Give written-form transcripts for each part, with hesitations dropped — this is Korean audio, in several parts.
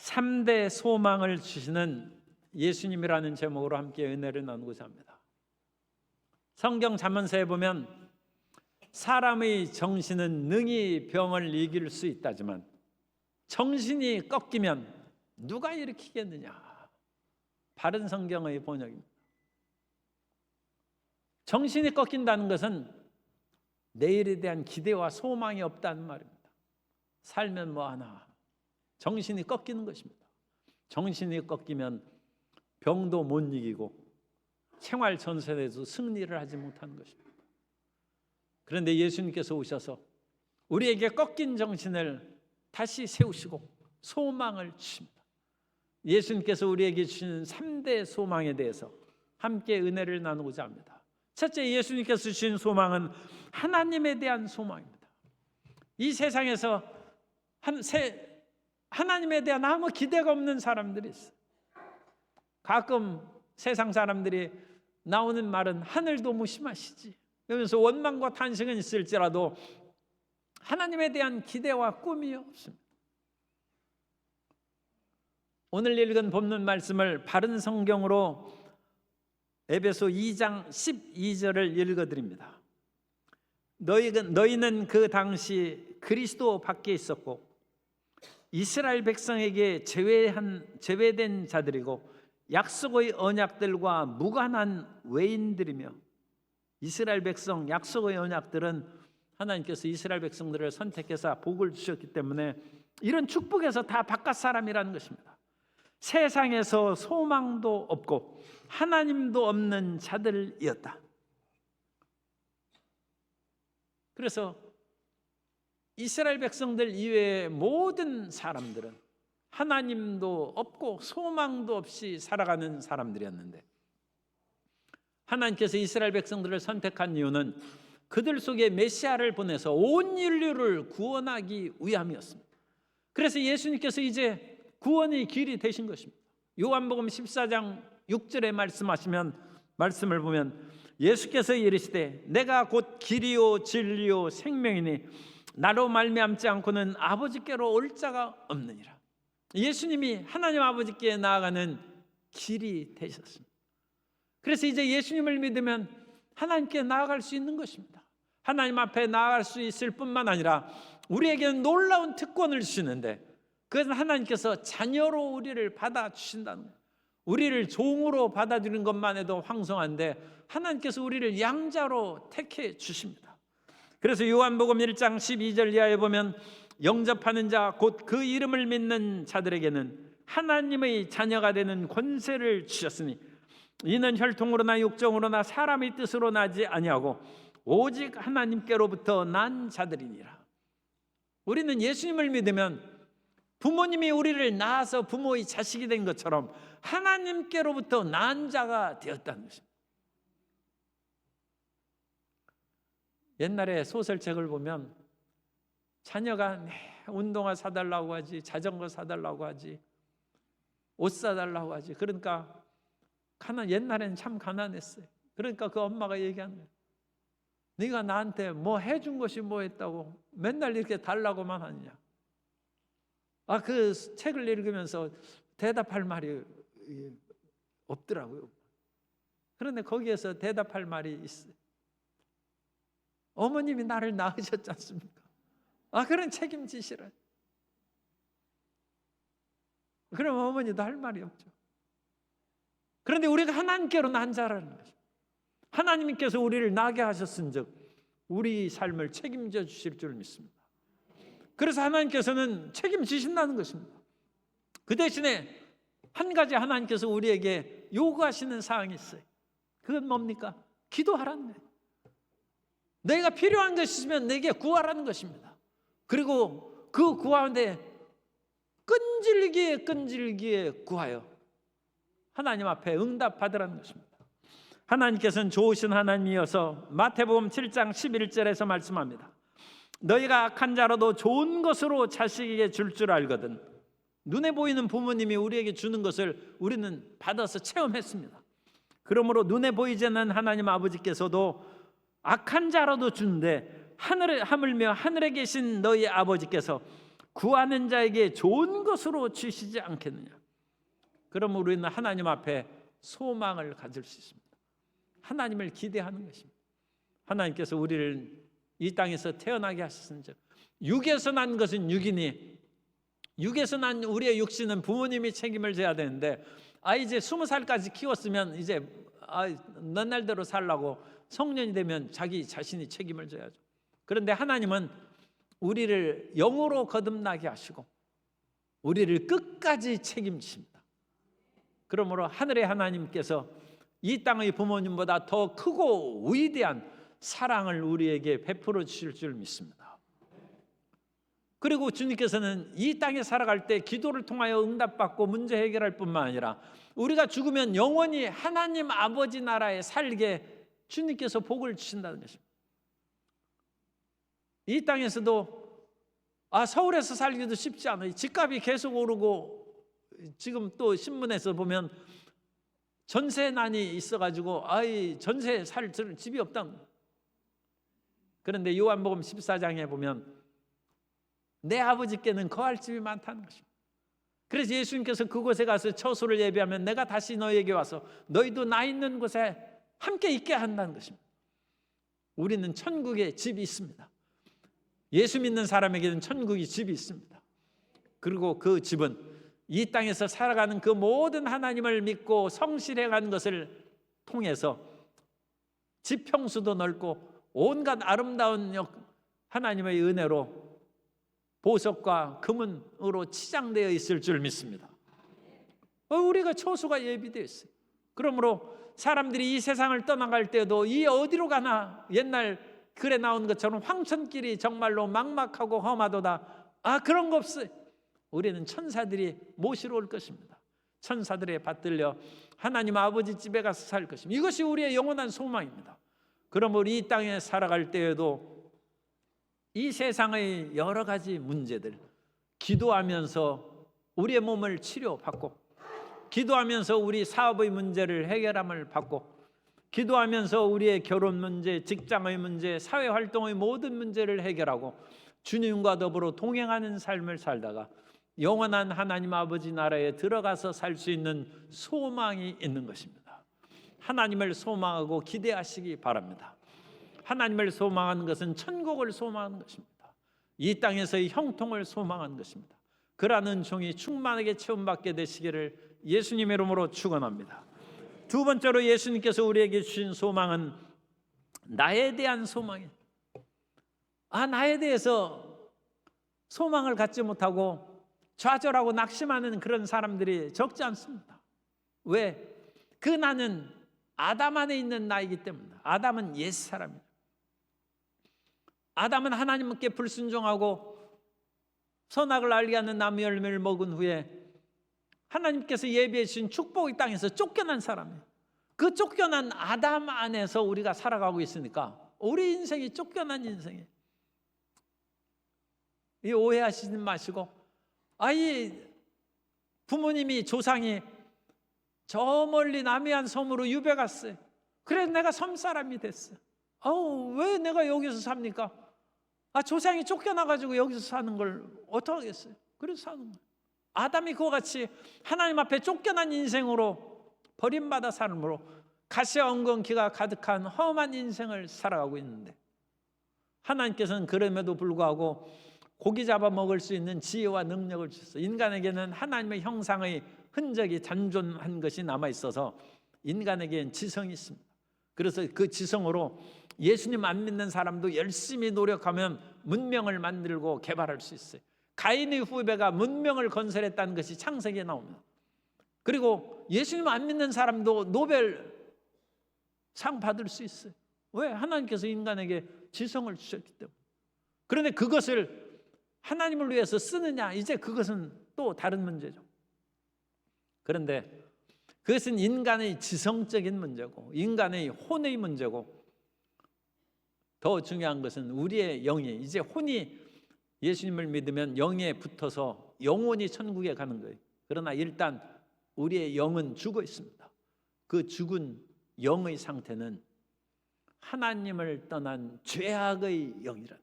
3대 소망을 주시는 예수님이라는 제목으로 함께 은혜를 나누고자 합니다. 성경 잠언서에 보면 사람의 정신은 능히 병을 이길 수 있다지만 정신이 꺾이면 누가 일으키겠느냐. 바른 성경의 번역입니다. 정신이 꺾인다는 것은 내일에 대한 기대와 소망이 없다는 말입니다. 살면 뭐하나. 정신이 꺾이는 것입니다. 정신이 꺾이면 병도 못 이기고 생활 전선에서 승리를 하지 못하는 것입니다. 그런데 예수님께서 오셔서 우리에게 꺾인 정신을 다시 세우시고 소망을 주십니다. 예수님께서 우리에게 주시는 3대 소망에 대해서 함께 은혜를 나누고자 합니다. 첫째, 예수님께서 주신 소망은 하나님에 대한 소망입니다. 이 세상에서 하나님에 대한 아무 기대가 없는 사람들이 있어요. 가끔 세상 사람들이 나오는 말은 하늘도 무심하시지, 그러면서 원망과 탄식은 있을지라도 하나님에 대한 기대와 꿈이 없습니다. 오늘 읽은 본문 말씀을 바른 성경으로 에베소 2장 12절을 읽어드립니다. 너희는 그 당시 그리스도 밖에 있었고 이스라엘 백성에게 제외된 자들이고 약속의 언약들과 무관한 외인들이며, 이스라엘 백성 약속의 언약들은 하나님께서 이스라엘 백성들을 선택해서 복을 주셨기 때문에 이런 축복에서 다 바깥 사람이라는 것입니다. 세상에서 소망도 없고 하나님도 없는 자들이었다. 그래서 이스라엘 백성들 이외의 모든 사람들은 하나님도 없고 소망도 없이 살아가는 사람들이었는데, 하나님께서 이스라엘 백성들을 선택한 이유는 그들 속에 메시아를 보내서 온 인류를 구원하기 위함이었습니다. 그래서 예수님께서 이제 구원의 길이 되신 것입니다. 요한복음 14장 6절에 말씀을 보면 예수께서 이르시되 내가 곧 길이요 진리요 생명이니 나로 말미암지 않고는 아버지께로 올 자가 없느니라. 예수님이 하나님 아버지께 나아가는 길이 되셨습니다. 그래서 이제 예수님을 믿으면 하나님께 나아갈 수 있는 것입니다. 하나님 앞에 나아갈 수 있을 뿐만 아니라 우리에게는 놀라운 특권을 주시는데, 그것은 하나님께서 자녀로 우리를 받아주신다는 거예요. 우리를 종으로 받아들이는 것만 해도 황송한데 하나님께서 우리를 양자로 택해 주십니다. 그래서 요한복음 1장 12절 이하에 보면 영접하는 자 곧 그 이름을 믿는 자들에게는 하나님의 자녀가 되는 권세를 주셨으니 이는 혈통으로나 육정으로나 사람의 뜻으로 나지 아니하고 오직 하나님께로부터 난 자들이니라. 우리는 예수님을 믿으면 부모님이 우리를 낳아서 부모의 자식이 된 것처럼 하나님께로부터 난 자가 되었다는 것입니다. 옛날에 소설책을 보면 자녀가 운동화 사달라고 하지, 자전거 사달라고 하지, 옷 사달라고 하지. 그러니까 옛날에는 참 가난했어요. 그러니까 그 엄마가 얘기하는 거예요. 네가 나한테 뭐 해준 것이 뭐 했다고 맨날 이렇게 달라고만 하느냐. 그 책을 읽으면서 대답할 말이 없더라고요. 그런데 거기에서 대답할 말이 있어요. 어머님이 나를 낳으셨지 않습니까? 그런 책임지시라. 그럼 어머니도 할 말이 없죠. 그런데 우리가 하나님께로 난 자라는 거죠. 하나님께서 우리를 나게 하셨은즉 우리 삶을 책임져 주실 줄 믿습니다. 그래서 하나님께서는 책임지신다는 것입니다. 그 대신에 한 가지 하나님께서 우리에게 요구하시는 사항이 있어요. 그건 뭡니까? 기도하라는 거예요. 내가 필요한 것이 있으면 내게 구하라는 것입니다. 그리고 그 구하는데 끈질기게 구하여 하나님 앞에 응답받으라는 것입니다. 하나님께서는 좋으신 하나님이어서 마태복음 7장 11절에서 말씀합니다. 너희가 악한 자라도 좋은 것으로 자식에게 줄 줄 알거든. 눈에 보이는 부모님이 우리에게 주는 것을 우리는 받아서 체험했습니다. 그러므로 눈에 보이지 않는 하나님 아버지께서도 악한 자라도 주는데 하물며 하늘에 계신 너희 아버지께서 구하는 자에게 좋은 것으로 주시지 않겠느냐. 그럼 우리는 하나님 앞에 소망을 가질 수 있습니다. 하나님을 기대하는 것입니다. 하나님께서 우리를 이 땅에서 태어나게 하셨은즉, 육에서 난 것은 육이니, 육에서 난 우리의 육신은 부모님이 책임을 져야 되는데, 이제 20살까지 키웠으면 이제 넌 날대로 살라고 성년이 되면 자기 자신이 책임을 져야죠. 그런데 하나님은 우리를 영으로 거듭나게 하시고 우리를 끝까지 책임지십니다. 그러므로 하늘의 하나님께서 이 땅의 부모님보다 더 크고 위대한 사랑을 우리에게 베풀어 주실 줄 믿습니다. 그리고 주님께서는 이 땅에 살아갈 때 기도를 통하여 응답받고 문제 해결할 뿐만 아니라 우리가 죽으면 영원히 하나님 아버지 나라에 살게 주님께서 복을 주신다는 것입니다. 이 땅에서도 서울에서 살기도 쉽지 않아요. 집값이 계속 오르고, 지금 또 신문에서 보면 전세난이 있어가지고 전세 살 집이 없다. 그런데 요한복음 14장에 보면 내 아버지께는 거할 집이 많다는 것입니다. 그래서 예수님께서 그곳에 가서 처소를 예비하면 내가 다시 너희에게 와서 너희도 나 있는 곳에 함께 있게 한다는 것입니다. 우리는 천국에 집이 있습니다. 예수 믿는 사람에게는 천국이 집이 있습니다. 그리고 그 집은 이 땅에서 살아가는 그 모든 하나님을 믿고 성실해가는 것을 통해서 지평수도 넓고 온갖 아름다운 하나님의 은혜로 보석과 금은으로 치장되어 있을 줄 믿습니다. 우리가 처소가 예비되어 있어요. 그러므로 사람들이 이 세상을 떠나갈 때도 이 어디로 가나 옛날 글에 나온 것처럼 황천길이 정말로 막막하고 험하도다. 그런 거 없어요. 우리는 천사들이 모시러 올 것입니다. 천사들에 받들려 하나님 아버지 집에 가서 살 것입니다. 이것이 우리의 영원한 소망입니다. 그러므로 이 땅에 살아갈 때에도 이 세상의 여러 가지 문제들, 기도하면서 우리의 몸을 치료받고, 기도하면서 우리 사업의 문제를 해결함을 받고, 기도하면서 우리의 결혼 문제, 직장의 문제, 사회활동의 모든 문제를 해결하고 주님과 더불어 동행하는 삶을 살다가 영원한 하나님 아버지 나라에 들어가서 살 수 있는 소망이 있는 것입니다. 하나님을 소망하고 기대하시기 바랍니다. 하나님을 소망하는 것은 천국을 소망하는 것입니다. 이 땅에서의 형통을 소망하는 것입니다. 그러한 종이 충만하게 체험받게 되시기를 예수님의 이름으로 축원합니다. 두 번째로 예수님께서 우리에게 주신 소망은 나에 대한 소망이에요. 나에 대해서 소망을 갖지 못하고 좌절하고 낙심하는 그런 사람들이 적지 않습니다. 왜? 그 나는 아담 안에 있는 나이기 때문입니다. 아담은 옛 사람이에요. 아담은 하나님께 불순종하고 선악을 알게 하는 나무 열매를 먹은 후에 하나님께서 예비해 주신 축복의 땅에서 쫓겨난 사람이에요. 그 쫓겨난 아담 안에서 우리가 살아가고 있으니까 우리 인생이 쫓겨난 인생이에요. 이 오해하시지 마시고, 이 부모님이 조상이 저 멀리 남해안 섬으로 유배 갔어요. 그래서 내가 섬 사람이 됐어요. 왜 내가 여기서 삽니까? 조상이 쫓겨나가지고 여기서 사는 걸 어떡하겠어요? 그래서 사는 거예요. 아담이 그와 같이 하나님 앞에 쫓겨난 인생으로 버림받아 삶으로 가시와 엉겅퀴가 가득한 험한 인생을 살아가고 있는데, 하나님께서는 그럼에도 불구하고 고기 잡아 먹을 수 있는 지혜와 능력을 주셨어요. 인간에게는 하나님의 형상의 흔적이 잔존한 것이 남아있어서 인간에게는 지성이 있습니다. 그래서 그 지성으로 예수님 안 믿는 사람도 열심히 노력하면 문명을 만들고 개발할 수 있어요. 가인의 후배가 문명을 건설했다는 것이 창세기에 나옵니다. 그리고 예수님 안 믿는 사람도 노벨상 받을 수 있어요. 왜? 하나님께서 인간에게 지성을 주셨기 때문에. 그런데 그것을 하나님을 위해서 쓰느냐, 이제 그것은 또 다른 문제죠. 그런데 그것은 인간의 지성적인 문제고 인간의 혼의 문제고, 더 중요한 것은 우리의 영이, 이제 혼이 예수님을 믿으면 영에 붙어서 영원히 천국에 가는 거예요. 그러나 일단 우리의 영은 죽어 있습니다. 그 죽은 영의 상태는 하나님을 떠난 죄악의 영이란.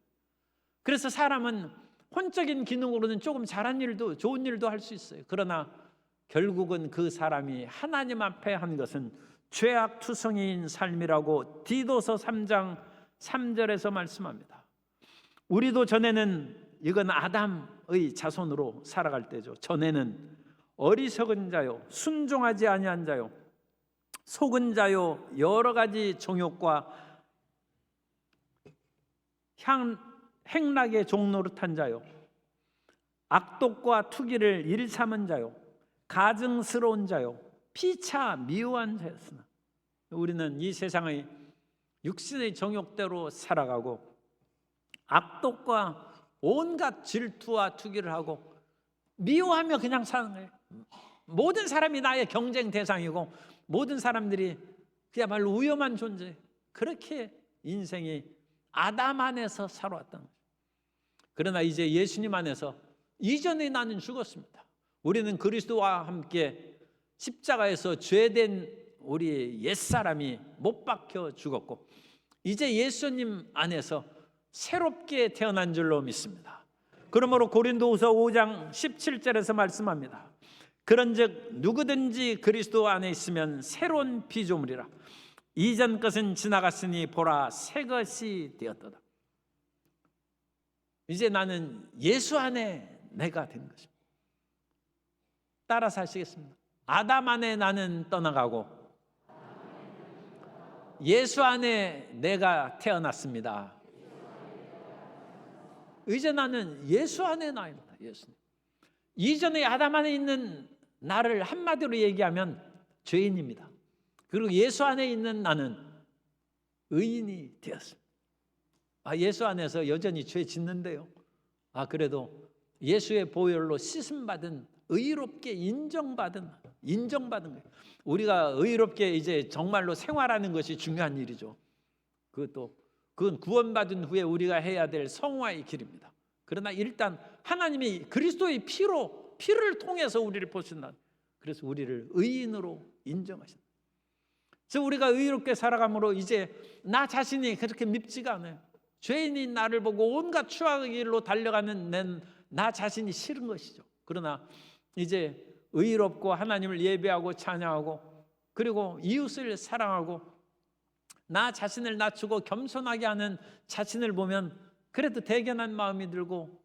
그래서 사람은 혼적인 기능으로는 조금 잘한 일도 좋은 일도 할 수 있어요. 그러나 결국은 그 사람이 하나님 앞에 한 것은 죄악투성이인 삶이라고 디도서 3장 3절에서 말씀합니다. 우리도 전에는, 이건 아담의 자손으로 살아갈 때죠. 전에는 어리석은 자요, 순종하지 아니한 자요, 속은 자요, 여러 가지 정욕과 행락의 종노릇한 자요, 악독과 투기를 일삼은 자요, 가증스러운 자요, 피차 미워한 자였으나, 우리는 이 세상의 육신의 정욕대로 살아가고 악독과 온갖 질투와 투기를 하고 미워하며 그냥 사는 거예요. 모든 사람이 나의 경쟁 대상이고 모든 사람들이 그야말로 위험한 존재. 그렇게 인생이 아담 안에서 살아왔던 거죠. 그러나 이제 예수님 안에서 이전에 나는 죽었습니다. 우리는 그리스도와 함께 십자가에서 죄된 우리 옛사람이 못 박혀 죽었고 이제 예수님 안에서 새롭게 태어난 줄로 믿습니다. 그러므로 고린도후서 5장 17절에서 말씀합니다. 그런즉 누구든지 그리스도 안에 있으면 새로운 피조물이라. 이전 것은 지나갔으니 보라 새 것이 되었도다. 이제 나는 예수 안에 내가 된 것입니다. 따라서 하시겠습니다. 아담 안에 나는 떠나가고 예수 안에 내가 태어났습니다. 이제 나는 예수 안에 나입니다. 예수님. 이전에 아담 안에 있는 나를 한마디로 얘기하면 죄인입니다. 그리고 예수 안에 있는 나는 의인이 되었습니다. 예수 안에서 여전히 죄 짓는데요. 그래도 예수의 보혈로 씻음받은 의롭게 인정받은 거예요. 우리가 의롭게 이제 정말로 생활하는 것이 중요한 일이죠. 그건 구원받은 후에 우리가 해야 될 성화의 길입니다. 그러나 일단 하나님이 그리스도의 피를 통해서 우리를 보신다. 그래서 우리를 의인으로 인정하신다. 그래서 우리가 의롭게 살아감으로 이제 나 자신이 그렇게 밉지가 않아요. 죄인인 나를 보고 온갖 추악의 길로 달려가는 나 자신이 싫은 것이죠. 그러나 이제 의롭고 하나님을 예배하고 찬양하고 그리고 이웃을 사랑하고 나 자신을 낮추고 겸손하게 하는 자신을 보면 그래도 대견한 마음이 들고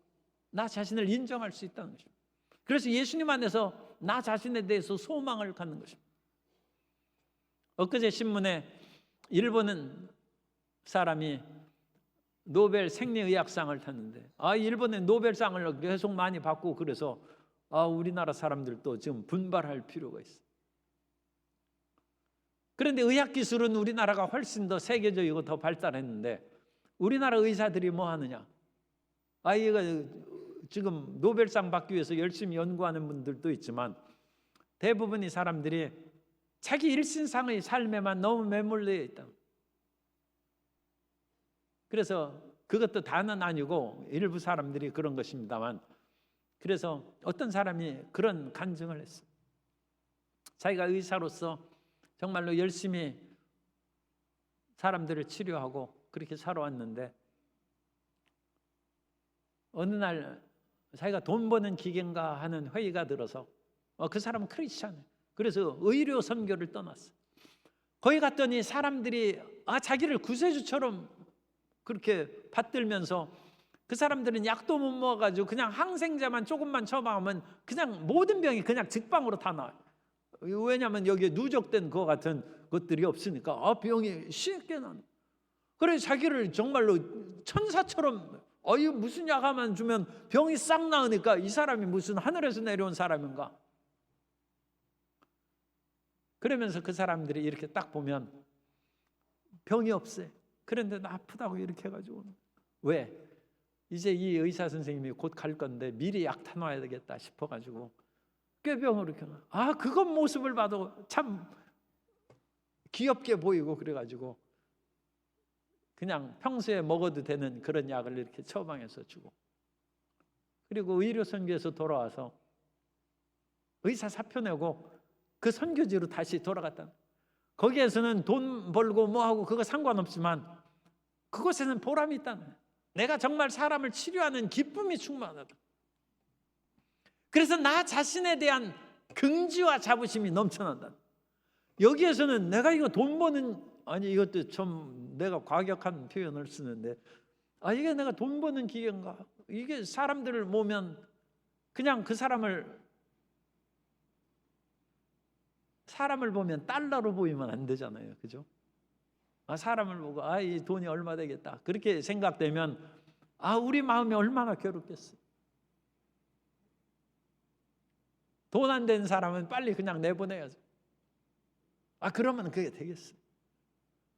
나 자신을 인정할 수 있다는 것입니다. 그래서 예수님 안에서 나 자신에 대해서 소망을 갖는 것입니다. 엊그제 신문에 일본은 사람이 노벨 생리의학상을 탔는데 일본의 노벨상을 계속 많이 받고 그래서 우리나라 사람들도 지금 분발할 필요가 있어요. 그런데 의학기술은 우리나라가 훨씬 더 세계적이고 더 발달했는데 우리나라 의사들이 뭐 하느냐? 이거 지금 노벨상 받기 위해서 열심히 연구하는 분들도 있지만 대부분의 사람들이 자기 일신상의 삶에만 너무 매몰려 있다. 그래서 그것도 다는 아니고 일부 사람들이 그런 것입니다만 그래서 어떤 사람이 그런 간증을 했어요. 자기가 의사로서 정말로 열심히 사람들을 치료하고 그렇게 살아왔는데 어느 날 자기가 돈 버는 기계인가 하는 회의가 들어서 그 사람은 크리스찬이에요. 그래서 의료 선교를 떠났어요. 거기 갔더니 사람들이 자기를 구세주처럼 그렇게 받들면서 그 사람들은 약도 못 먹어가지고 그냥 항생제만 조금만 처방하면 그냥 모든 병이 그냥 직방으로 다 나와요. 왜냐하면 여기에 누적된 것 같은 것들이 없으니까 병이 쉽게 나는. 그래서 자기를 정말로 천사처럼 이거 무슨 약 하면 주면 병이 싹 나으니까 이 사람이 무슨 하늘에서 내려온 사람인가. 그러면서 그 사람들이 이렇게 딱 보면 병이 없어요. 그런데 나 아프다고 이렇게 해가지고 왜? 이제 이 의사 선생님이 곧 갈 건데 미리 약 타놔야 되겠다 싶어가지고 꾀병으로 이렇게 그건 모습을 봐도 참 귀엽게 보이고 그래가지고 그냥 평소에 먹어도 되는 그런 약을 이렇게 처방해서 주고 그리고 의료 선교에서 돌아와서 의사 사표 내고 그 선교지로 다시 돌아갔다. 거기에서는 돈 벌고 뭐하고 그거 상관없지만 그곳에는 보람이 있다는 거예요. 내가 정말 사람을 치료하는 기쁨이 충만하다. 그래서 나 자신에 대한 긍지와 자부심이 넘쳐난다. 여기에서는 내가 이거 돈 버는, 아니 이것도 좀 내가 과격한 표현을 쓰는데, 이게 내가 돈 버는 기계인가? 이게 사람들을 보면 그냥 그 사람을 보면 달러로 보이면 안 되잖아요, 그죠? 사람을 보고 이 돈이 얼마 되겠다 그렇게 생각되면 우리 마음이 얼마나 괴롭겠어요. 돈 안 된 사람은 빨리 그냥 내보내야죠. 그러면 그게 되겠어요.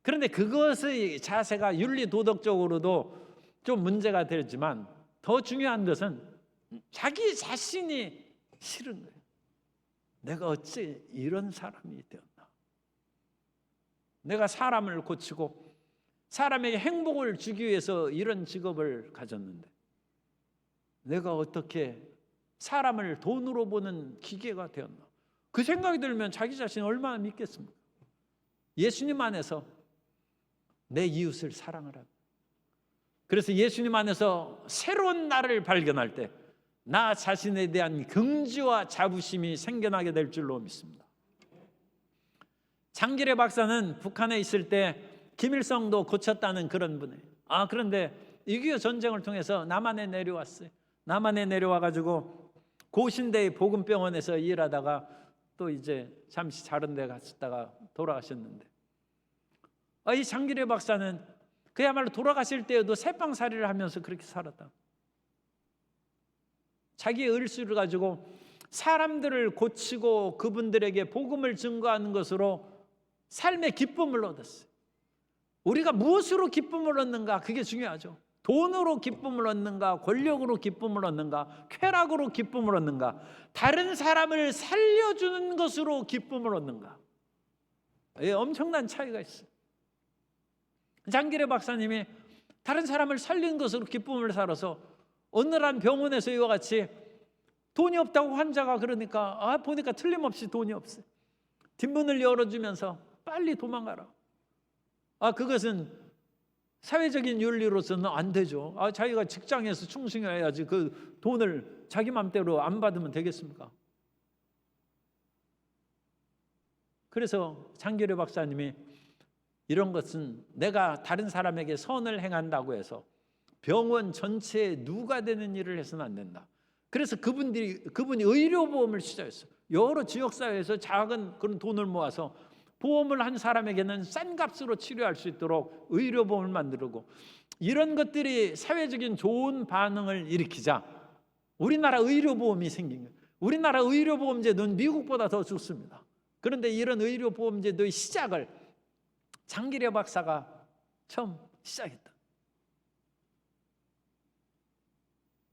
그런데 그것의 자세가 윤리 도덕적으로도 좀 문제가 되지만 더 중요한 것은 자기 자신이 싫은 거예요. 내가 어찌 이런 사람이 되었나? 내가 사람을 고치고 사람에게 행복을 주기 위해서 이런 직업을 가졌는데 내가 어떻게 사람을 돈으로 보는 기계가 되었나? 그 생각이 들면 자기 자신을 얼마나 믿겠습니까? 예수님 안에서 내 이웃을 사랑하라. 그래서 예수님 안에서 새로운 나를 발견할 때 나 자신에 대한 긍지와 자부심이 생겨나게 될 줄로 믿습니다. 장기래 박사는 북한에 있을 때 김일성도 고쳤다는 그런 분이에요. 그런데 6.25 전쟁을 통해서 남한에 내려왔어요. 남한에 내려와가지고 고신대의 보건병원에서 일하다가 또 이제 잠시 다른 데 갔다가 돌아가셨는데, 이 장기래 박사는 그야말로 돌아가실 때에도 새빵살이를 하면서 그렇게 살았다. 자기의 을수를 가지고 사람들을 고치고 그분들에게 복음을 증거하는 것으로 삶의 기쁨을 얻었어요. 우리가 무엇으로 기쁨을 얻는가? 그게 중요하죠. 돈으로 기쁨을 얻는가? 권력으로 기쁨을 얻는가? 쾌락으로 기쁨을 얻는가? 다른 사람을 살려주는 것으로 기쁨을 얻는가? 엄청난 차이가 있어요. 장기래 박사님이 다른 사람을 살리는 것으로 기쁨을 살아서 어느 날 병원에서 이와 같이 돈이 없다고 환자가 그러니까 보니까 틀림없이 돈이 없어요. 뒷문을 열어주면서 빨리 도망가라. 그것은 사회적인 윤리로서는 안 되죠. 자기가 직장에서 충성해야지 그 돈을 자기 맘대로 안 받으면 되겠습니까? 그래서 장기래 박사님이 이런 것은 내가 다른 사람에게 선을 행한다고 해서 병원 전체에 누가 되는 일을 해서는 안 된다. 그래서 그분이 의료보험을 시작했어요. 여러 지역사회에서 작은 그런 돈을 모아서 보험을 한 사람에게는 싼 값으로 치료할 수 있도록 의료보험을 만들고, 이런 것들이 사회적인 좋은 반응을 일으키자 우리나라 의료보험이 생긴 거예요. 우리나라 의료보험제도는 미국보다 더 좋습니다. 그런데 이런 의료보험제도의 시작을 장기래 박사가 처음 시작했다.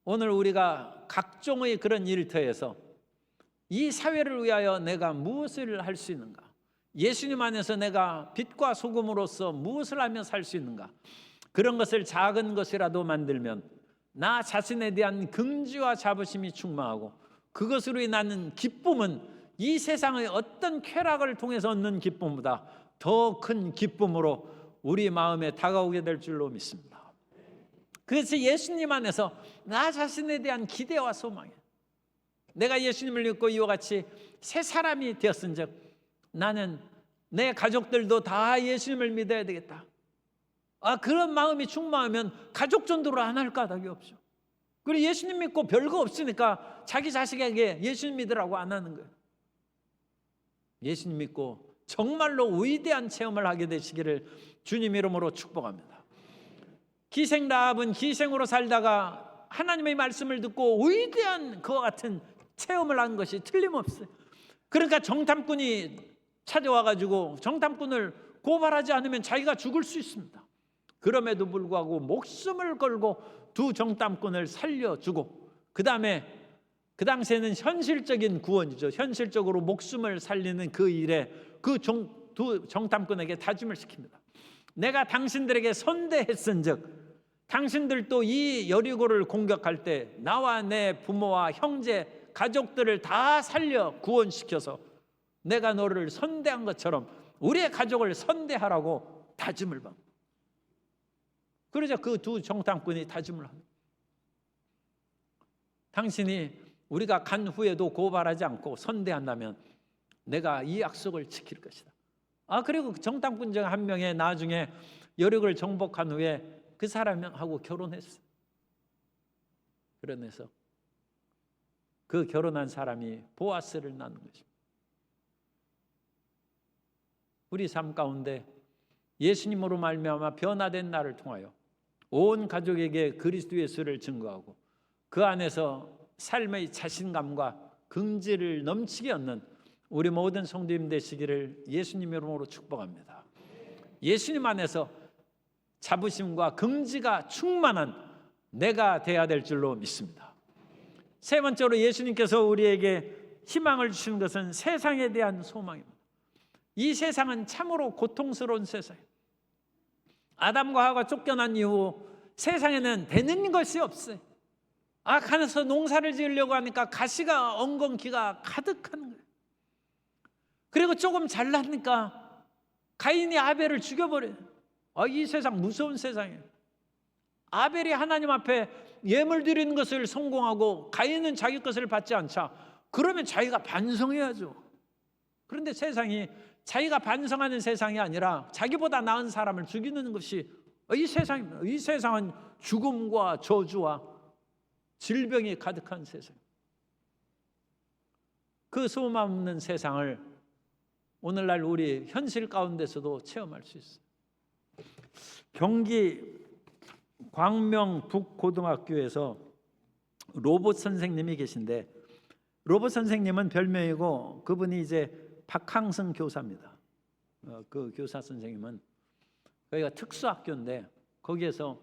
오늘 우리가 각종의 그런 일터에서 이 사회를 위하여 내가 무엇을 할 수 있는가? 예수님 안에서 내가 빛과 소금으로서 무엇을 하며 살 수 있는가? 그런 것을 작은 것이라도 만들면 나 자신에 대한 긍지와 자부심이 충만하고 그것으로 인하는 기쁨은 이 세상의 어떤 쾌락을 통해서 얻는 기쁨보다 더 큰 기쁨으로 우리 마음에 다가오게 될 줄로 믿습니다. 그래서 예수님 안에서 나 자신에 대한 기대와 소망이에요. 내가 예수님을 믿고 이와 같이 새 사람이 되었은즉 나는 내 가족들도 다 예수님을 믿어야 되겠다. 그런 마음이 충만하면 가족 전도를 안 할 까닭이 없죠. 그리고 예수님 믿고 별거 없으니까 자기 자식에게 예수님 믿으라고 안 하는 거예요. 예수님 믿고 정말로 위대한 체험을 하게 되시기를 주님 이름으로 축복합니다. 기생 라합은 기생으로 살다가 하나님의 말씀을 듣고 위대한 그와 같은 체험을 한 것이 틀림없어요. 그러니까 정탐꾼이 찾아와가지고 정탐꾼을 고발하지 않으면 자기가 죽을 수 있습니다. 그럼에도 불구하고 목숨을 걸고 두 정탐꾼을 살려주고, 그 다음에 그 당시에는 현실적인 구원이죠. 현실적으로 목숨을 살리는 그 일에 그 두 정탐꾼에게 다짐을 시킵니다. 내가 당신들에게 선대했은즉 당신들도 이 여리고를 공격할 때 나와 내 부모와 형제 가족들을 다 살려 구원시켜서 내가 너를 선대한 것처럼 우리의 가족을 선대하라고 다짐을 받고, 그러자 그 두 정탐꾼이 다짐을 합니다. 당신이 우리가 간 후에도 고발하지 않고 선대한다면 내가 이 약속을 지킬 것이다. 그리고 정탐꾼 중 한 명이 나중에 여력을 정복한 후에 그 사람하고 결혼했어요. 그러면서 그 결혼한 사람이 보아스를 낳는 것입니다. 우리 삶 가운데 예수님으로 말미암아 변화된 나를 통하여 온 가족에게 그리스도 예수를 증거하고 그 안에서 삶의 자신감과 긍지를 넘치게 얻는 우리 모든 성도님 되시기를 예수님 이름으로 축복합니다. 예수님 안에서 자부심과 긍지가 충만한 내가 되어야 될 줄로 믿습니다. 세 번째로 예수님께서 우리에게 희망을 주신 것은 세상에 대한 소망입니다. 이 세상은 참으로 고통스러운 세상이에요. 아담과 하와가 쫓겨난 이후 세상에는 되는 것이 없어요. 가서 농사를 지으려고 하니까 가시가 엉겅퀴가 가득한 거예요. 그리고 조금 잘나니까 가인이 아벨을 죽여버려요. 이 세상 무서운 세상이에요. 아벨이 하나님 앞에 예물 드리는 것을 성공하고 가인은 자기 것을 받지 않자. 그러면 자기가 반성해야죠. 그런데 세상이 자기가 반성하는 세상이 아니라 자기보다 나은 사람을 죽이는 것이 이 세상입니다. 이 세상은 죽음과 저주와 질병이 가득한 세상. 그 소망 없는 세상을 오늘날 우리 현실 가운데서도 체험할 수 있어요. 경기 광명 북고등학교에서 로봇 선생님이 계신데, 로봇 선생님은 별명이고 그분이 이제 박항승 교사입니다. 그 교사 선생님은 여기가 특수학교인데 거기에서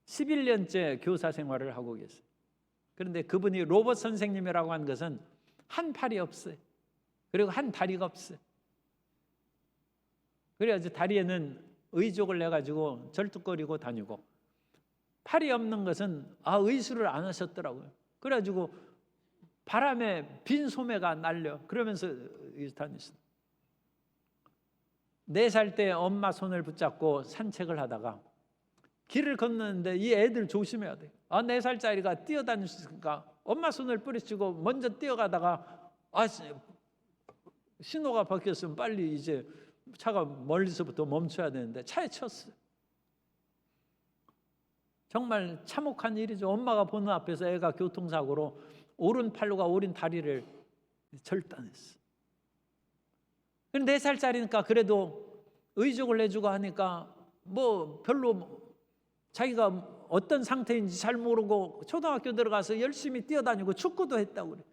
11년째 교사 생활을 하고 계세요. 그런데 그분이 로봇 선생님이라고 한 것은 한 팔이 없어요. 그리고 한 다리가 없어요. 그래가지고 다리에는 의족을 내가지고 절뚝거리고 다니고, 팔이 없는 것은 의수를 안 하셨더라고요. 그래가지고 바람에 빈 소매가 날려 그러면서 다니시다. 4살 때 엄마 손을 붙잡고 산책을 하다가 길을 건너는데 이 애들 조심해야 돼요. 4살짜리가 뛰어다닐 수 있으니까 엄마 손을 뿌리치고 먼저 뛰어가다가 신호가 바뀌었으면 빨리 이제 차가 멀리서부터 멈춰야 되는데 차에 쳤어요. 정말 참혹한 일이죠. 엄마가 보는 앞에서 애가 교통사고로 오른팔과 오른 다리를 절단했어요. 4살짜리니까 그래도 의족을 내주고 하니까 별로 자기가 어떤 상태인지 잘 모르고 초등학교 들어가서 열심히 뛰어다니고 축구도 했다고 그래요.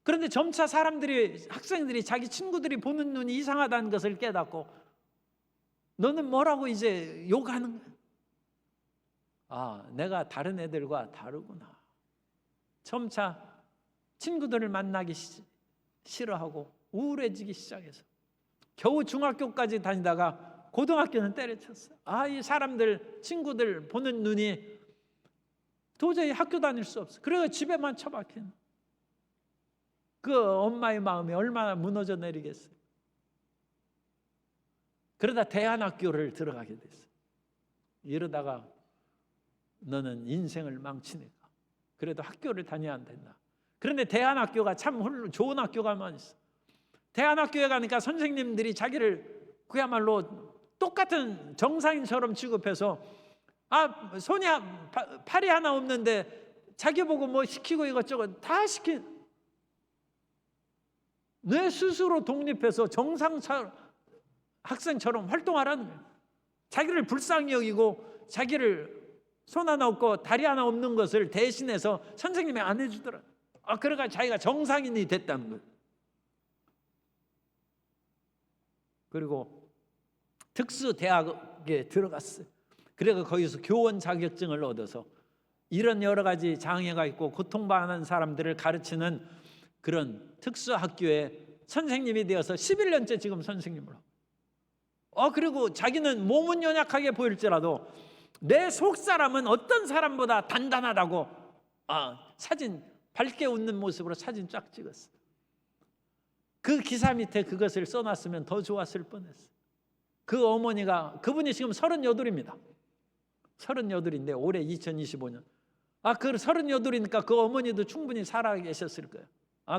그런데 점차 학생들이 자기 친구들이 보는 눈이 이상하다는 것을 깨닫고 너는 뭐라고 이제 욕하는 거야. 내가 다른 애들과 다르구나. 점차 친구들을 만나기 싫어하고 우울해지기 시작해서 겨우 중학교까지 다니다가 고등학교는 때려쳤어요. 이 사람들 친구들 보는 눈이 도저히 학교 다닐 수 없어. 그래서 집에만 처박힌 그 엄마의 마음이 얼마나 무너져 내리겠어요. 그러다 대안학교를 들어가게 됐어요. 이러다가 너는 인생을 망치니까 그래도 학교를 다녀야 안 된다. 그런데 대안학교가 참 좋은 학교가 많이 있어. 대안학교에 가니까 선생님들이 자기를 그야말로 똑같은 정상인처럼 취급해서 팔이 하나 없는데 자기 보고 시키고 이것저것 다 내 스스로 독립해서 정상처럼 학생처럼 활동하라는 거예요. 자기를 불쌍히 여기고 자기를 손 하나 없고 다리 하나 없는 것을 대신해서 선생님이 안 해주더라. 그러니까 자기가 정상인이 됐다는 거예요. 그리고 특수대학에 들어갔어요. 그래서 거기서 교원 자격증을 얻어서 이런 여러 가지 장애가 있고 고통받는 사람들을 가르치는 그런 특수학교에 선생님이 되어서 11년째 지금 선생님을 하고, 그리고 자기는 몸은 연약하게 보일지라도 내 속사람은 어떤 사람보다 단단하다고 사진 밝게 웃는 모습으로 사진 쫙 찍었어요. 그 기사 밑에 그것을 써놨으면 더 좋았을 뻔했어요. 그 어머니가, 그분이 지금 38입니다. 38인데 올해 2025년. 그 38이니까 그 어머니도 충분히 살아 계셨을 거예요.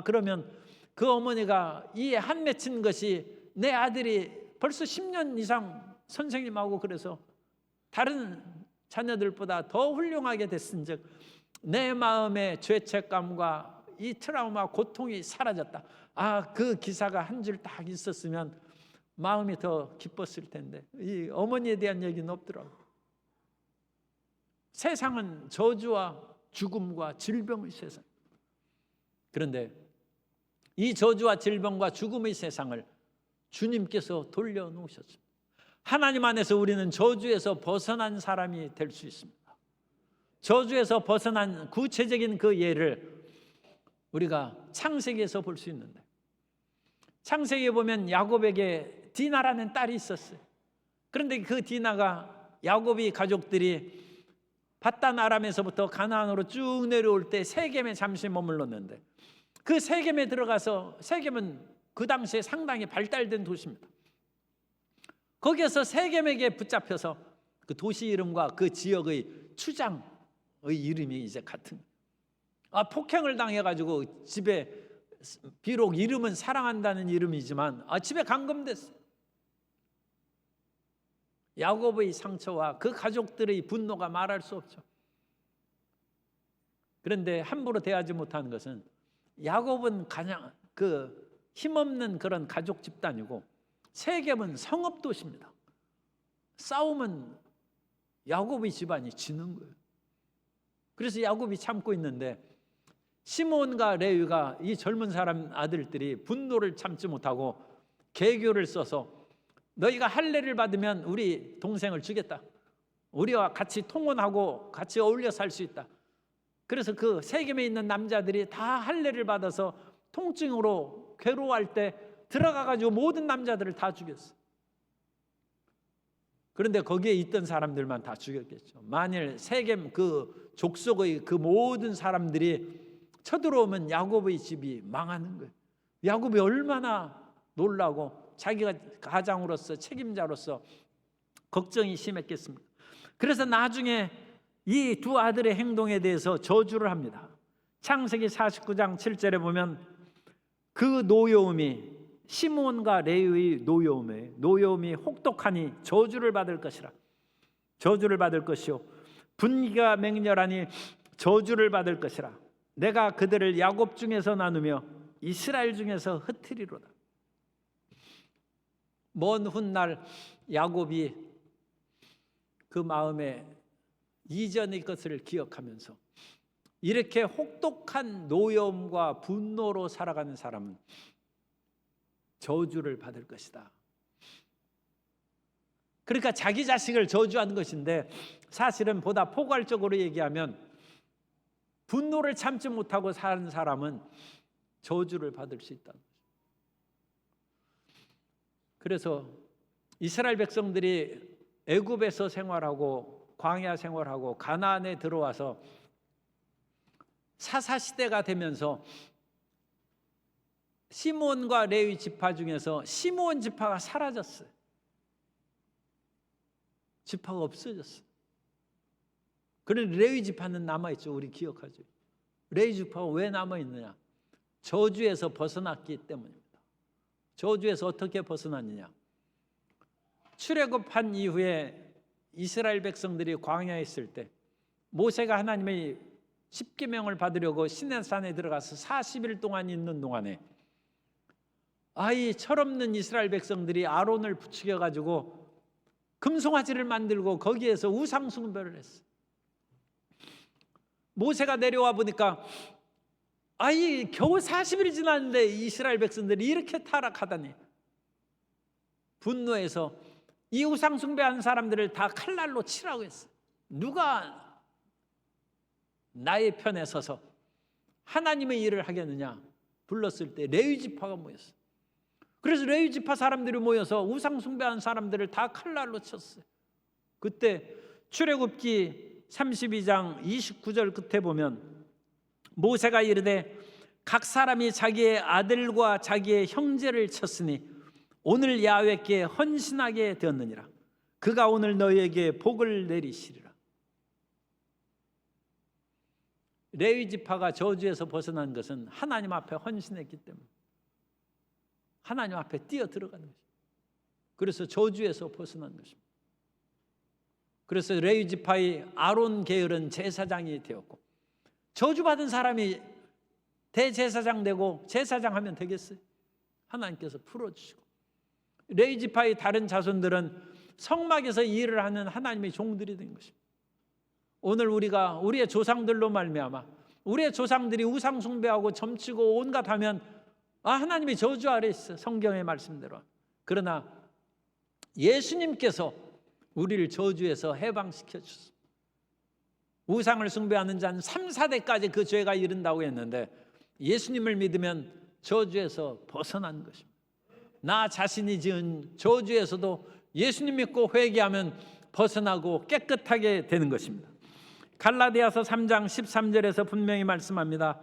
그러면 그 어머니가 이 한 맺힌 것이 내 아들이 벌써 10년 이상 선생님하고 그래서 다른 자녀들보다 더 훌륭하게 됐은즉 내 마음의 죄책감과 이 트라우마, 고통이 사라졌다. 그 기사가 한 줄 딱 있었으면 마음이 더 기뻤을 텐데 이 어머니에 대한 얘기는 없더라고요. 세상은 저주와 죽음과 질병의 세상. 그런데 이 저주와 질병과 죽음의 세상을 주님께서 돌려놓으셨습니다. 하나님 안에서 우리는 저주에서 벗어난 사람이 될 수 있습니다. 저주에서 벗어난 구체적인 그 예를 우리가 창세기에서 볼 수 있는데, 창세기에 보면 야곱에게 디나라는 딸이 있었어요. 그런데 그 디나가 야곱이 가족들이 밧단 아람에서부터 가나안으로 쭉 내려올 때 세겜에 잠시 머물렀는데, 그 세겜에 들어가서, 세겜은 그 당시에 상당히 발달된 도시입니다. 거기에서 세겜에게 붙잡혀서 그 도시 이름과 그 지역의 추장의 이름이 이제 같은, 폭행을 당해가지고 집에, 비록 이름은 사랑한다는 이름이지만 집에 감금됐어요. 야곱의 상처와 그 가족들의 분노가 말할 수 없죠. 그런데 함부로 대하지 못하는 것은, 야곱은 가장 그 힘없는 그런 가족 집단이고 세겜은 성읍 도시입니다. 싸우면 야곱의 집안이 지는 거예요. 그래서 야곱이 참고 있는데 시몬과 레위가, 이 젊은 사람 아들들이 분노를 참지 못하고 계교를 써서 너희가 할례를 받으면 우리 동생을 주겠다. 우리와 같이 통혼하고 같이 어울려 살 수 있다. 그래서 그 세겜에 있는 남자들이 다 할례를 받아서 통증으로 괴로워할 때 들어가가지고 모든 남자들을 다 죽였어. 그런데 거기에 있던 사람들만 다 죽였겠죠. 만일 세겜 그 족속의 그 모든 사람들이 쳐들어오면 야곱의 집이 망하는 거예요. 야곱이 얼마나 놀라고 자기가 가장으로서, 책임자로서 걱정이 심했겠습니까? 그래서 나중에 이 두 아들의 행동에 대해서 저주를 합니다. 창세기 49장 7절에 보면 그 노여움이, 시몬과 레위의 노여움이 혹독하니 저주를 받을 것이라. 저주를 받을 것이요 분기가 맹렬하니 저주를 받을 것이라. 내가 그들을 야곱 중에서 나누며 이스라엘 중에서 흩으리로다. 먼 훗날 야곱이 그 마음에 이전의 것을 기억하면서 이렇게 혹독한 노여움과 분노로 살아가는 사람은 저주를 받을 것이다. 그러니까 자기 자식을 저주하는 것인데, 사실은 보다 포괄적으로 얘기하면 분노를 참지 못하고 사는 사람은 저주를 받을 수 있다. 그래서 이스라엘 백성들이 애굽에서 생활하고 광야 생활하고 가나안에 들어와서 사사시대가 되면서 시몬과 레위 지파 중에서 시몬 지파가 사라졌어요. 지파가 없어졌어요. 그런데 레위 지파는 남아있죠. 우리 기억하죠. 레위 지파가 왜 남아있느냐? 저주에서 벗어났기 때문입니다. 저주에서 어떻게 벗어났느냐? 출애굽한 이후에 이스라엘 백성들이 광야에 있을 때 모세가 하나님의 십계명을 받으려고 시내산에 들어가서 40일 동안 있는 동안에 이 철없는 이스라엘 백성들이 아론을 부추겨 가지고 금송아지를 만들고 거기에서 우상 숭배를 했어요. 모세가 내려와 보니까 겨우 40일이 지났는데 이스라엘 백성들이 이렇게 타락하다니, 분노해서 이 우상 숭배하는 사람들을 다 칼날로 치라고 했어요. 누가 나의 편에 서서 하나님의 일을 하겠느냐 불렀을 때 레위 지파가 모였어요. 그래서 레위 지파 사람들이 모여서 우상 숭배하는 사람들을 다 칼날로 쳤어요. 그때 출애굽기 32장 29절 끝에 보면 모세가 이르되 각 사람이 자기의 아들과 자기의 형제를 쳤으니 오늘 야훼께 헌신하게 되었느니라. 그가 오늘 너희에게 복을 내리시리라. 레위 지파가 저주에서 벗어난 것은 하나님 앞에 헌신했기 때문에 하나님 앞에 뛰어 들어가는 것입니다. 그래서 저주에서 벗어난 것입니다. 그래서 레위 지파의 아론 계열은 제사장이 되었고, 저주받은 사람이 대제사장 되고 제사장 하면 되겠어요? 하나님께서 풀어주시고, 레위 지파의 다른 자손들은 성막에서 일을 하는 하나님의 종들이 된 것입니다. 오늘 우리가 우리의 조상들로 말미암아 우리의 조상들이 우상 숭배하고 점치고 온갖 하면 하나님의 저주 아래 있어, 성경의 말씀대로. 그러나 예수님께서 우리를 저주에서 해방시켜 주셨습니다. 우상을 숭배하는 자는 3, 4대까지 그 죄가 이른다고 했는데 예수님을 믿으면 저주에서 벗어난 것입니다. 나 자신이 지은 저주에서도 예수님 믿고 회개하면 벗어나고 깨끗하게 되는 것입니다. 갈라디아서 3장 13절에서 분명히 말씀합니다.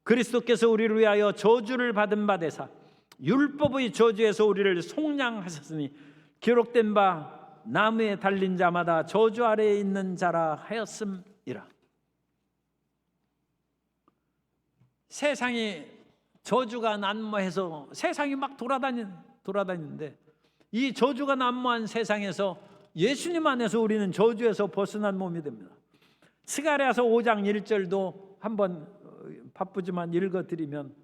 그리스도께서 우리를 위하여 저주를 받은 바 되사 율법의 저주에서 우리를 속량하셨으니 기록된 바 나무에 달린 자마다 저주 아래에 있는 자라 하였음이라. 세상이 저주가 난무해서 세상이 막 돌아다니는데 이 저주가 난무한 세상에서 예수님 안에서 우리는 저주에서 벗어난 몸이 됩니다. 스가랴서 5장 1절도 한번 바쁘지만 읽어드리면,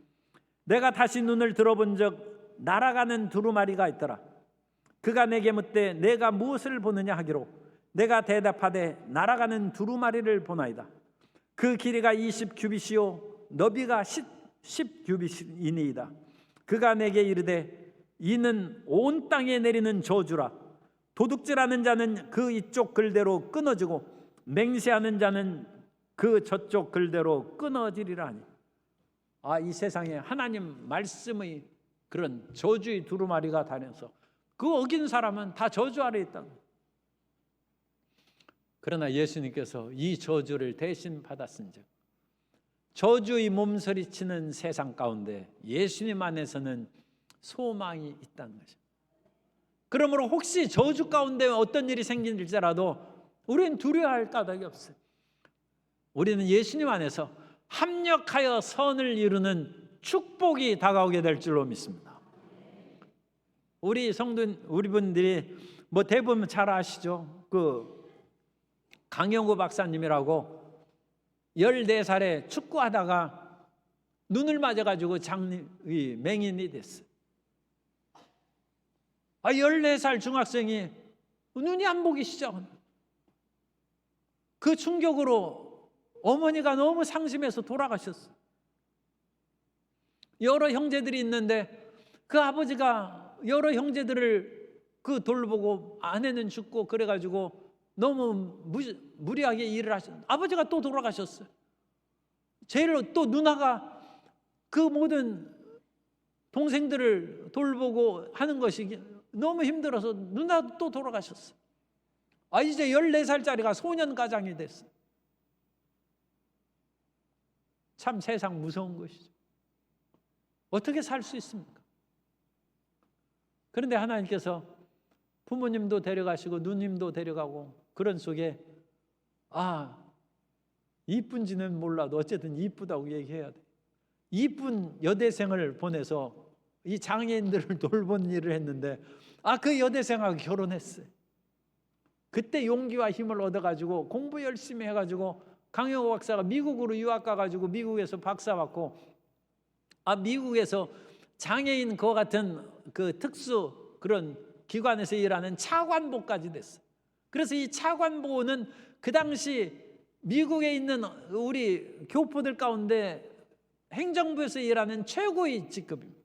내가 다시 눈을 들어본 적 날아가는 두루마리가 있더라. 그가 내게 묻되 내가 무엇을 보느냐 하기로 내가 대답하되 날아가는 두루마리를 보나이다. 그 길이가 20규빗이요 너비가 10규빗이니이다. 그가 내게 이르되 이는 온 땅에 내리는 저주라. 도둑질하는 자는 그 이쪽 글대로 끊어지고 맹세하는 자는 그 저쪽 글대로 끊어지리라 하니. 이 세상에 하나님 말씀의 그런 저주의 두루마리가 다녀서 그 어긴 사람은 다 저주 아래 있다. 그러나 예수님께서 이 저주를 대신 받았은즉 저주의 몸서리치는 세상 가운데 예수님 안에서는 소망이 있다는 것입니다. 그러므로 혹시 저주 가운데 어떤 일이 생길지라도 우리는 두려워할 까닭이 없어요. 우리는 예수님 안에서 합력하여 선을 이루는 축복이 다가오게 될 줄로 믿습니다. 우리 성도인 우리 분들이 대부분 잘 아시죠? 그 강영구 박사님이라고 14살에 축구하다가 눈을 맞아가지고 맹인이 됐어요. 14살 중학생이 눈이 안 보기 시작합니다. 그 충격으로 어머니가 너무 상심해서 돌아가셨어요. 여러 형제들이 있는데 그 아버지가 여러 형제들을 돌보고 아내는 죽고 그래가지고 너무 무리하게 일을 하셨어요. 아버지가 또 돌아가셨어요. 제일 또 누나가 그 모든 동생들을 돌보고 하는 것이 너무 힘들어서 누나도 또 돌아가셨어요. 이제 14살짜리가 소년가장이 됐어요. 참 세상 무서운 것이죠. 어떻게 살 수 있습니까? 그런데 하나님께서 부모님도 데려가시고 누님도 데려가고 그런 속에 이쁜지는 몰라도 어쨌든 이쁘다고 얘기해야 돼. 이쁜 여대생을 보내서 이 장애인들을 돌본 일을 했는데 그 여대생하고 결혼했어요. 그때 용기와 힘을 얻어가지고 공부 열심히 해가지고 강영호 박사가 미국으로 유학 가가지고 미국에서 박사 받고 미국에서 장애인 그와 같은 그 특수 그런 기관에서 일하는 차관보까지 됐어요. 그래서 이 차관보는 그 당시 미국에 있는 우리 교포들 가운데 행정부에서 일하는 최고의 직급입니다.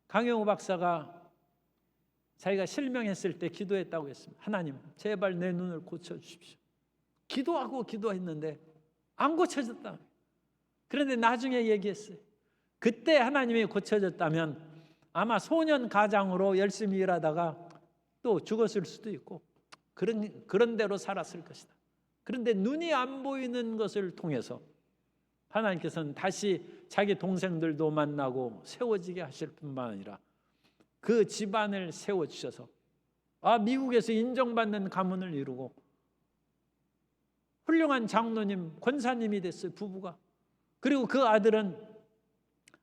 강영호 박사가 자기가 실명했을 때 기도했다고 했습니다. 하나님, 제발 내 눈을 고쳐주십시오. 기도하고 기도했는데 안 고쳐졌다. 그런데 나중에 얘기했어요. 그때 하나님이 고쳐졌다면 아마 소년 가장으로 열심히 일하다가 또 죽었을 수도 있고 그런 대로 살았을 것이다. 그런데 눈이 안 보이는 것을 통해서 하나님께서는 다시 자기 동생들도 만나고 세워지게 하실 뿐만 아니라 그 집안을 세워주셔서 미국에서 인정받는 가문을 이루고 훌륭한 장로님, 권사님이 됐어요, 부부가. 그리고 그 아들은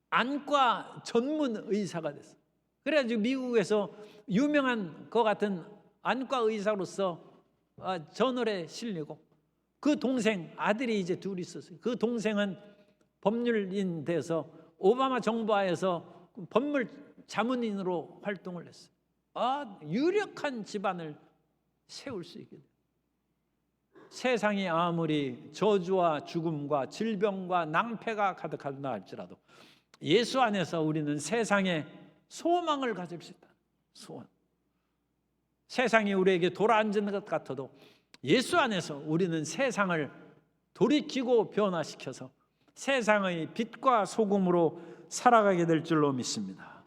안과 전문 의사가 됐어요. 그래가지고 미국에서 유명한 것 같은 안과 의사로서 저널에 실리고, 그 동생, 아들이 이제 둘이 있었어요. 그 동생은 법률인 돼서 오바마 정부하에서 법률 자문인으로 활동을 했어요. 유력한 집안을 세울 수 있게 돼요. 세상이 아무리 저주와 죽음과 질병과 낭패가 가득하다 할지라도 예수 안에서 우리는 세상에 소망을 가질 수 있다. 소원. 세상이 우리에게 돌아앉는 것 같아도 예수 안에서 우리는 세상을 돌이키고 변화시켜서 세상의 빛과 소금으로 살아가게 될 줄로 믿습니다.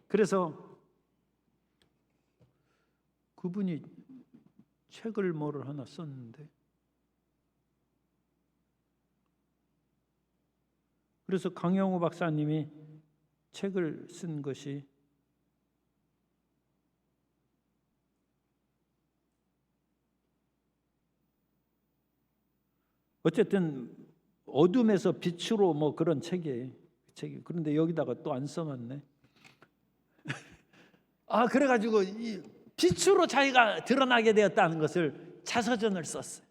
그래서 그분이 책을 뭐를 하나 썼는데, 그래서 강영호 박사님이 책을 쓴 것이 어쨌든 어둠에서 빛으로 뭐 그런 책이에요. 그런데 여기다가 또 안 써놨네. 그래가지고 이 빛으로 자기가 드러나게 되었다는 것을 자서전을 썼어요.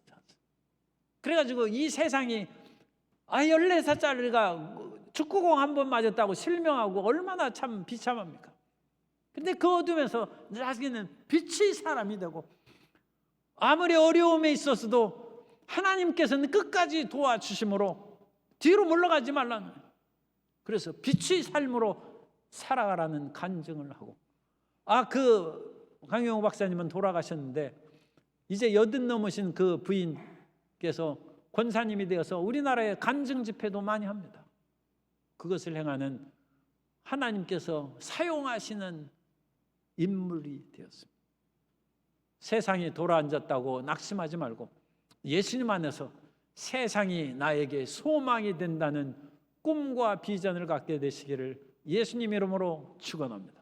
그래가지고 이 세상이 14살짜리가 축구공 한 번 맞았다고 실명하고 얼마나 참 비참합니까? 근데 그 어둠에서 자기는 빛의 사람이 되고, 아무리 어려움에 있었어도 하나님께서는 끝까지 도와주심으로 뒤로 물러가지 말라는 거예요. 그래서 빛의 삶으로 살아가라는 간증을 하고, 그 강영호 박사님은 돌아가셨는데 이제 80 넘으신 그 부인께서 권사님이 되어서 우리나라의 간증 집회도 많이 합니다. 그것을 행하는 하나님께서 사용하시는 인물이 되었습니다. 세상이 돌아앉았다고 낙심하지 말고 예수님 안에서 세상이 나에게 소망이 된다는 꿈과 비전을 갖게 되시기를 예수님 이름으로 축원합니다.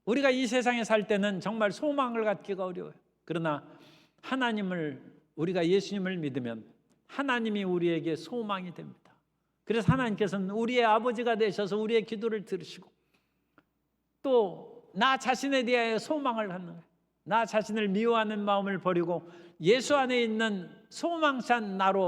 우리가 이 세상에 살 때는 정말 소망을 갖기가 어려워요. 그러나 우리가 예수님을 믿으면 하나님이 우리에게 소망이 됩니다. 그래서 하나님께서는 우리의 아버지가 되셔서 우리의 기도를 들으시고 또 나 자신에 대하여 소망을 갖는 거예요. 나 자신을 미워하는 마음을 버리고 예수 안에 있는 소망찬 나로